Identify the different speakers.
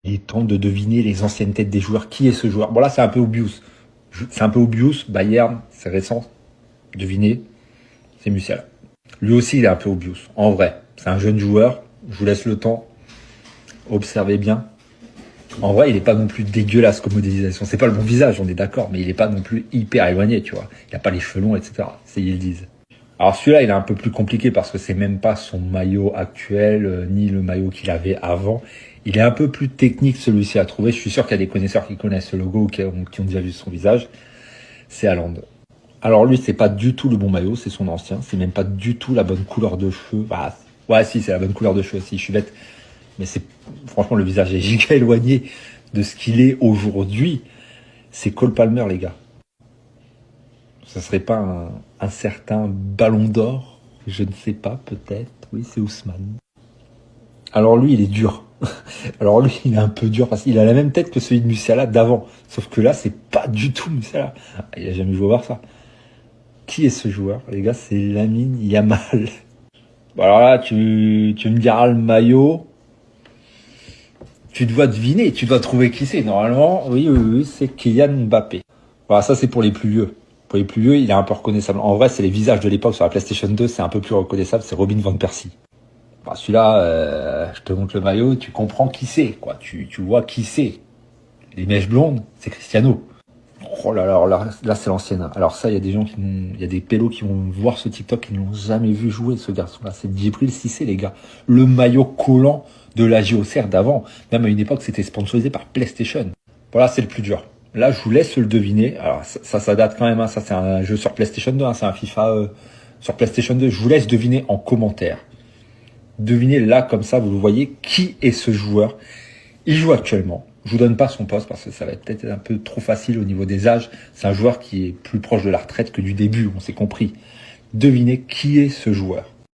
Speaker 1: Il est temps de deviner les anciennes têtes des joueurs. Qui est ce joueur? Bon là, c'est un peu obvious. C'est un peu obvious. Bayern, c'est récent. Devinez, c'est Musiala. Lui aussi, il est un peu obvious. En vrai, c'est un jeune joueur. Je vous laisse le temps. Observez bien. En vrai, il est pas non plus dégueulasse comme modélisation. C'est pas le bon visage, on est d'accord, mais il est pas non plus hyper éloigné, tu vois. Il a pas les cheveux longs, etc. C'est ils le disent. Alors celui-là, il est un peu plus compliqué parce que c'est même pas son maillot actuel, ni le maillot qu'il avait avant. Il est un peu plus technique celui-ci à trouver. Je suis sûr qu'il y a des connaisseurs qui connaissent ce logo ou qui ont déjà vu son visage. C'est Haaland. Alors lui, c'est pas du tout le bon maillot, c'est son ancien. C'est même pas du tout la bonne couleur de cheveux. Bah, ouais, si, c'est la bonne couleur de cheveux. Si, je suis bête. Mais c'est franchement, le visage est giga éloigné de ce qu'il est aujourd'hui. C'est Cole Palmer, les gars. Ça serait pas un certain Ballon d'Or? Je ne sais pas, peut-être. Oui, c'est Ousmane. Alors lui, il est dur. Alors lui, il est un peu dur parce qu'il a la même tête que celui de Musiala d'avant. Sauf que là, c'est pas du tout Musiala. Il a jamais joué au Barça. Qui est ce joueur? Les gars, c'est Lamine Yamal. Bon, alors là, tu me diras le maillot. Tu dois deviner, tu dois trouver qui c'est. Normalement, oui, c'est Kylian Mbappé. Voilà, ça c'est pour les plus vieux. Pour les plus vieux, il est un peu reconnaissable. En vrai, c'est les visages de l'époque sur la PlayStation 2, c'est un peu plus reconnaissable. C'est Robin van Persie. Bah, celui-là, je te montre le maillot, tu comprends qui c'est, quoi. Tu vois qui c'est. Les mèches blondes, c'est Cristiano. Oh là là, là c'est l'ancienne. Alors ça, il y a des gens il y a des pélos qui vont voir ce TikTok qui ne l'ont jamais vu jouer, ce garçon-là. C'est Djibril Cissé, les gars. Le maillot collant de la JOCR d'avant. Même à une époque, c'était sponsorisé par PlayStation. Voilà, c'est le plus dur. Là, je vous laisse le deviner. Alors ça date quand même. Hein. Ça, c'est un jeu sur PlayStation 2. Hein. C'est un FIFA sur PlayStation 2. Je vous laisse deviner en commentaire. Devinez là, comme ça, vous le voyez, qui est ce joueur. Il joue actuellement. Je vous donne pas son poste parce que ça va être peut-être un peu trop facile au niveau des âges. C'est un joueur qui est plus proche de la retraite que du début, on s'est compris. Devinez qui est ce joueur.